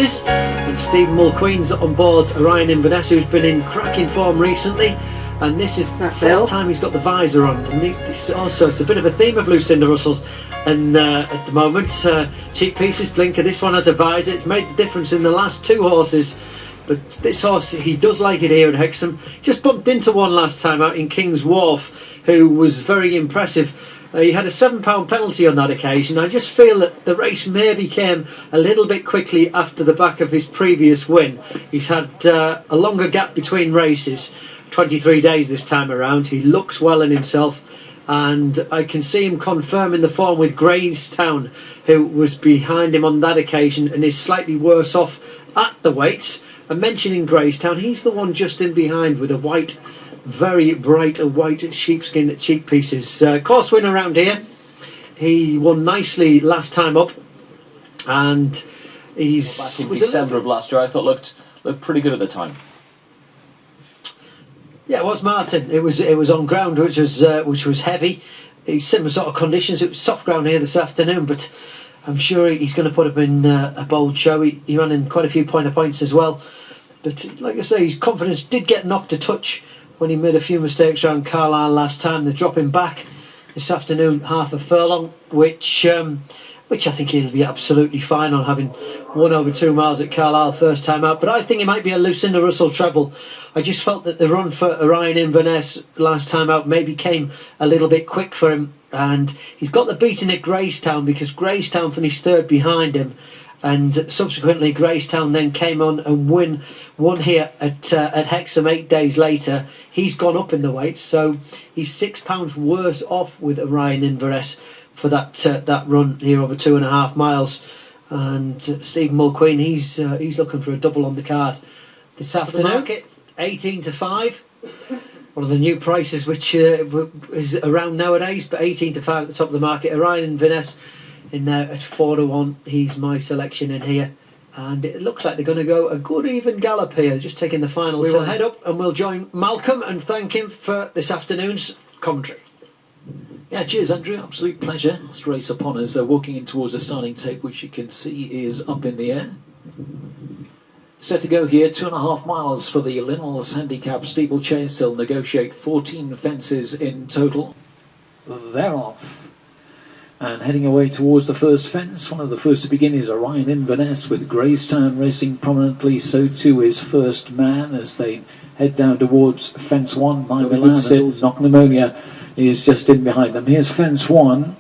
horses, and Stephen Mulqueen's on board OrionInverness, who's been in cracking form recently, and this is the first time he's got the visor on. And this also, it's a bit of a theme of Lucinda Russell's, and at the moment, Cheek Pieces, Blinker, this one has a visor. It's made the difference in the last two horses, but this horse, he does like it here at Hexham. Just bumped into one last time out in King's Wharf, who was very impressive. He had a £7 penalty on that occasion. I just feel that the race maybe came a little bit quickly after the back of his previous win. He's had a longer gap between races, 23 days this time around. He looks well in himself, and I can see him confirming the form with Graystown, who was behind him on that occasion and is slightly worse off at the weights. And mentioning Graystown, he's the one just in behind with a white, very bright white sheepskin Cheek Pieces. Course winner around here. He won nicely last time up, and he's back in December of last year. I thought looked pretty good at the time. Yeah, it was Martin. It was on ground which was heavy. It's similar sort of conditions. It was soft ground here this afternoon, but I'm sure he's going to put up in a bold show. He ran in quite a few points as well. But like I say, his confidence did get knocked a touch when he made a few mistakes around Carlisle last time. They're dropping back this afternoon half a furlong, which I think he'll be absolutely fine on, having won over 2 miles at Carlisle first time out. But I think it might be a Lucinda Russell treble. I just felt that the run for OrionInverness last time out maybe came a little bit quick for him, and he's got the beating at Graystown because Graystown finished third behind him, and subsequently Graystown then came on and won here at Hexham 8 days later. He's gone up in the weights, so he's £6 worse off with OrionInverness for that run here over 2.5 miles. And Stephen Mulqueen, he's looking for a double on the card this afternoon. 18 to 5. One of the new prices which is around nowadays, but 18 to 5 at the top of the market. OrionInverness in there at 4 to 1. He's my selection in here, and it looks like they're going to go a good even gallop here, just taking the final. We will head up and we'll join Malcolm and thank him for this afternoon's commentary. Yeah, cheers Andrew, absolute pleasure. This race upon us. They're walking in towards the starting tape, which you can see is up in the air. Set to go here, 2.5 miles for the Linnell's handicap steeplechase. They'll negotiate 14 fences in total. They're off. And heading away towards the first fence, one of the first to begin is OrionInverness, with Graystown racing prominently. So too is First Man as they head down towards fence 1. My Milan, Knock Pneumonia is just in behind them. Here's fence 1.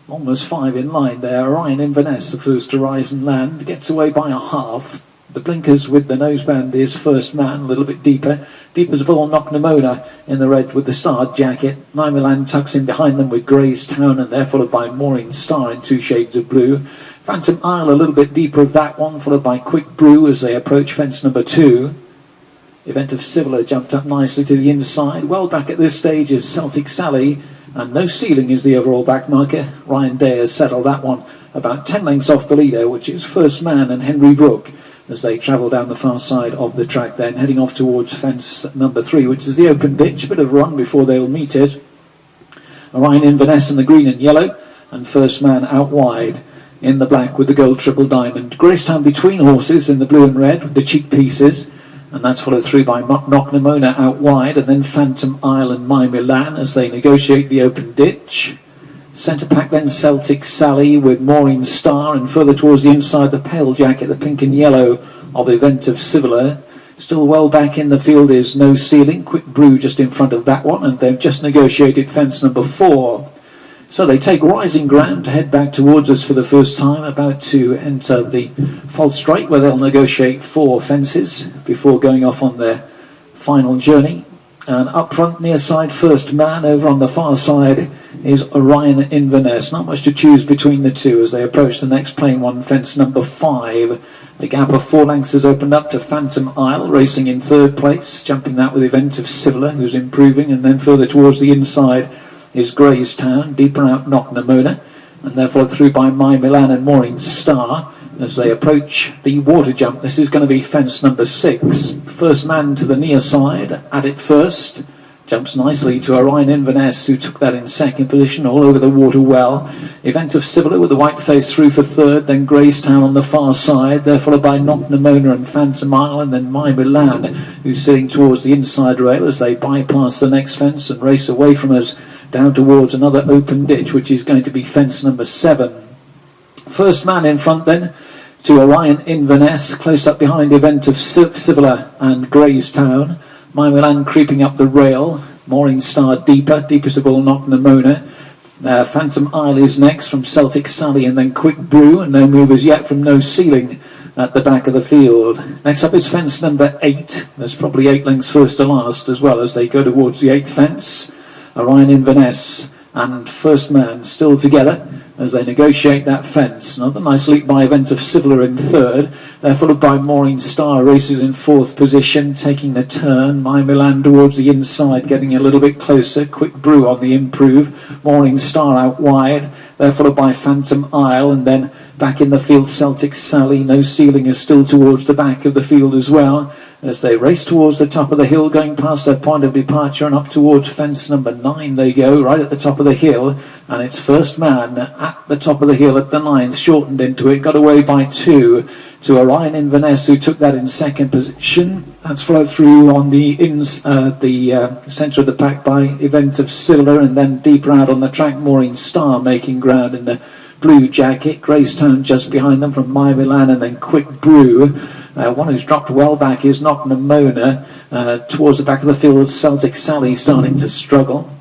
Almost 5 in line there. OrionInverness, the first to rise and land, gets away by a half. The blinkers with the noseband is First Man, a little bit deeper. Deep as all, Knock Pneumonia in the red with the starred jacket. My Milan tucks in behind them with Graystown, and they're followed by Maureen Star in 2 shades of blue. Phantom Isle a little bit deeper of that one, followed by Quick Brew as they approach fence number 2. Event of Civiller jumped up nicely to the inside. Well back at this stage is Celtic Sally, and No Ceiling is the overall back marker. Ryan Day has settled that one about 10 lengths off the leader, which is First Man and Henry Brook, as they travel down the far side of the track, then heading off towards fence number 3, which is the open ditch. A bit of run before they'll meet it. OrionInverness in the green and yellow, and First Man out wide in the black with the gold triple diamond. Graystown between horses in the blue and red with the Cheek Pieces, and that's followed through by Knock Pneumonia out wide, and then Phantom Isle and My Milan as they negotiate the open ditch. Centre pack then Celtic Sally with Maureen Star, and further towards the inside the pale jacket, the pink and yellow of Event of Civiller. Still well back in the field is No Ceiling, Quick Brew just in front of that one, and they've just negotiated fence number 4. So they take rising ground to head back towards us for the first time, about to enter the false straight where they'll negotiate 4 fences before going off on their final journey. And up front, near side, First Man. Over on the far side is OrionInverness. Not much to choose between the two as they approach the next plain one, fence number 5. A gap of 4 lengths has opened up to Phantom Isle, racing in 3rd place, jumping that with Event of Civiller, who's improving. And then further towards the inside is Graystown, deeper out Knock Pneumonia, and they're followed through by My Milan and Maureen Star as they approach the water jump. This is going to be fence number 6. First Man to the near side, at it first, Jumps nicely to OrionInverness, who took that in second position, all over the water well. Event of Civiller with the white face through for third, then Gracetown on the far side. They're followed by Knock Namona and Phantom Isle, and then My Milan, who's sitting towards the inside rail as they bypass the next fence and race away from us down towards another open ditch, which is going to be fence number 7. First man in front then to OrionInverness, close up behind Event of Civiller and Gracetown. My Milan creeping up the rail, Mooring Star deepest of all Knock Namona. Phantom Isle is next from Celtic Sally, and then Quick Brew, and no movers yet from No Ceiling at the back of the field. Next up is fence number 8. There's probably 8 lengths first to last as well as they go towards the 8th fence. OrionInverness and First Man still together as they negotiate that fence. Another nice leap by Event of Civiller in third. They're followed by Mooring Star, races in 4th position, taking the turn. My Milan towards the inside, getting a little bit closer. Quick Brew on the improve. Mooring Star out wide. They're followed by Phantom Isle, and then back in the field Celtic Sally. No Ceiling is still towards the back of the field as well, as they race towards the top of the hill, going past their point of departure, and up towards fence number 9 they go, right at the top of the hill. And it's First Man at the top of the hill at the 9th, shortened into it, got away by 2 to OrionInverness, who took that in second position. That's followed through on the centre of the pack by Event of Civiller, and then deeper out on the track Mooring Star making ground in the blue jacket. Gracetown just behind them from My Milan, and then Quick Brew. One who's dropped well back is Knock Namona. Towards the back of the field, Celtic Sally starting to struggle.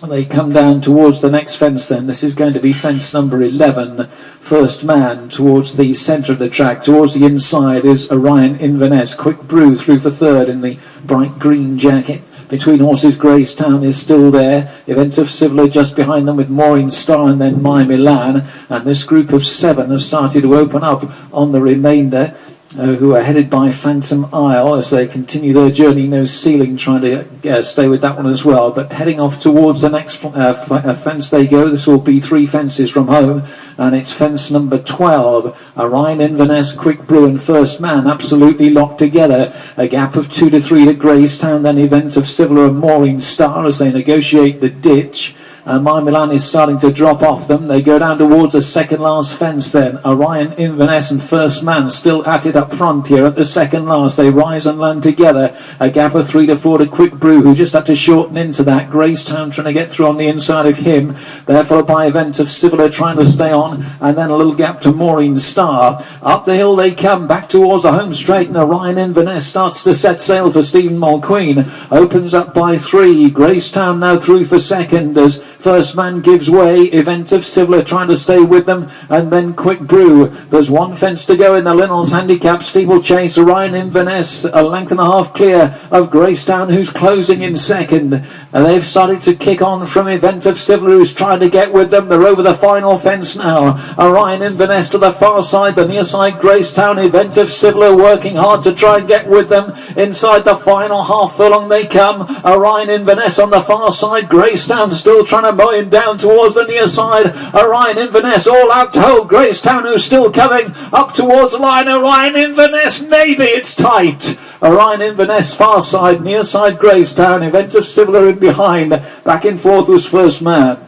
They come down towards the next fence then. This is going to be fence number 11. First Man towards the centre of the track. Towards the inside is OrionInverness. Quick Brew through for third in the bright green jacket. Between horses, Gracetown is still there. Event of Civiller just behind them with Mooring Star and then My Milan. And this group of 7 have started to open up on the remainder, who are headed by Phantom Isle as they continue their journey. No Ceiling trying to stay with that one as well, but heading off towards the next fence they go. This will be 3 fences from home, and it's fence number 12. OrionInverness, Quick Brew and First Man absolutely locked together. A gap of 2 to 3 to Gracetown, then Event of Civiller and Mooring Star as they negotiate the ditch. My Milan is starting to drop off them. They go down towards the second last fence then. OrionInverness and First Man still at it up front here at the second last. They rise and land together. A gap of 3 to 4 to Quick Brew, who just had to shorten into that. Gracetown trying to get through on the inside of him. They're followed by Event of Civiller trying to stay on, and then a little gap to Mooring Star. Up the hill they come, back towards the home straight, and OrionInverness starts to set sail for Stephen Mulqueen. Opens up by 3. Gracetown now through for second as First Man gives way. Event of Civiller trying to stay with them, and then Quick Brew. There's 1 fence to go in the Linnell's handicap steeplechase. OrionInverness a length and a half clear of Gracetown, who's closing in second. They've started to kick on from Event of Civiller, who's trying to get with them. They're over the final fence now. OrionInverness to the far side, the near side Gracetown. Event of Civiller working hard to try and get with them. Inside the final half furlong they come. OrionInverness on the far side. Gracetown still trying to buy him down towards the near side. OrionInverness all out to hold Gracetown, who's still coming up towards the line. OrionInverness, maybe it's tight. OrionInverness far side, near side Gracetown. Event of Civiller in behind. Back in 4th was First Man.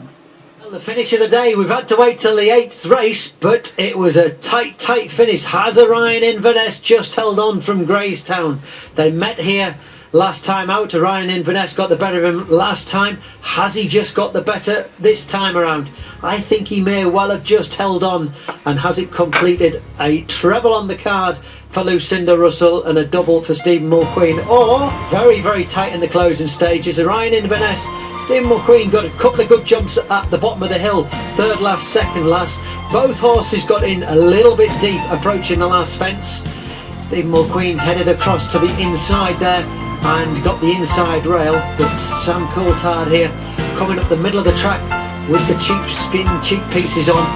Well, the finish of the day, we've had to wait till the 8th race, but it was a tight finish. Has OrionInverness just held on from Gracetown? They met here last time out. OrionInverness got the better of him last time. Has he just got the better this time around? I think he may well have just held on. And has it completed a treble on the card for Lucinda Russell and a double for Stephen Mulqueen? Or very tight in the closing stages. OrionInverness, Stephen Mulqueen got a couple of good jumps at the bottom of the hill. 3rd last, 2nd last. Both horses got in a little bit deep approaching the last fence. Stephen Mulqueen's headed across to the inside there and got the inside rail, but Sam Coulthard here coming up the middle of the track with the cheap pieces on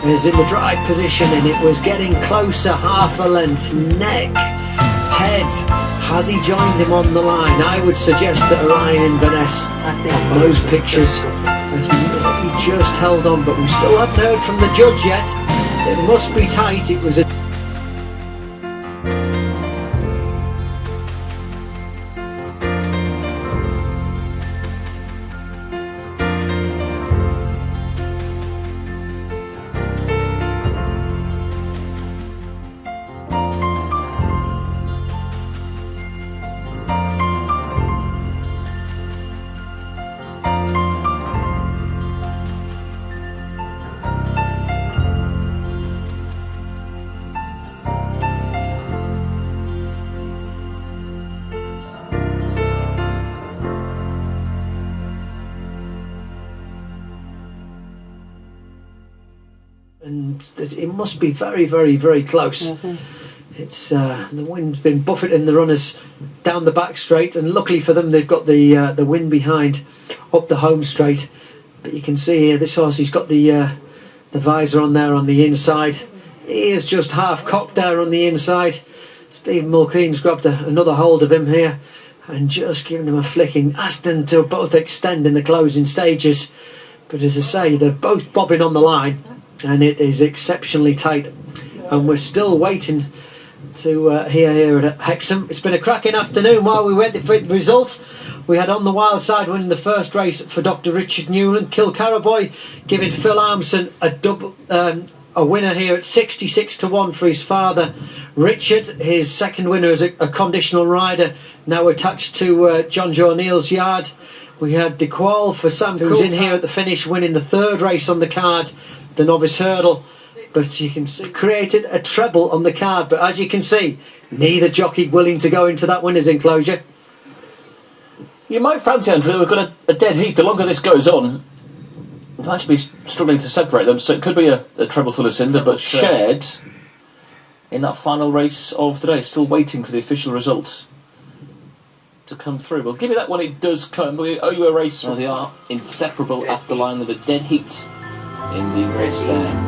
is in the drive position, and it was getting closer, half a length. Neck, head, has he joined him on the line? I would suggest that OrionInverness on those pictures has maybe just held on, but we still haven't heard from the judge yet. It must be tight. It was a and it must be very, very, very close. It's the wind's been buffeting the runners down the back straight, and luckily for them, they've got the wind behind up the home straight. But you can see here, this horse, he's got the visor on there on the inside. He is just half cocked there on the inside. Stephen Mulkeen's grabbed another hold of him here and just giving him a flicking, asked them to both extend in the closing stages. But as I say, they're both bobbing on the line, and it is exceptionally tight. And we're still waiting to hear here at Hexham. It's been a cracking afternoon while we wait for the result. We had On the Wild Side winning the first race for Dr. Richard Newland. Kilcaraboy giving Phil Armson a winner here at 66-1 for his father Richard. His second winner as a conditional rider, now attached to John Joe O'Neill's yard. We had DeQual for Sam, who's in here at the finish, winning the third race on the card, the novice hurdle. But you can see, created a treble on the card. But as you can see, neither jockey willing to go into that winner's enclosure. You might fancy, Andrew, we've got a dead heat. The longer this goes on, we'll actually be struggling to separate them. So it could be a treble full of cinder, but shared in that final race of the day. Still waiting for the official results to come through. We'll give you that when it does come. We owe you a race. Well, they are inseparable at the line of a dead heat in the race there.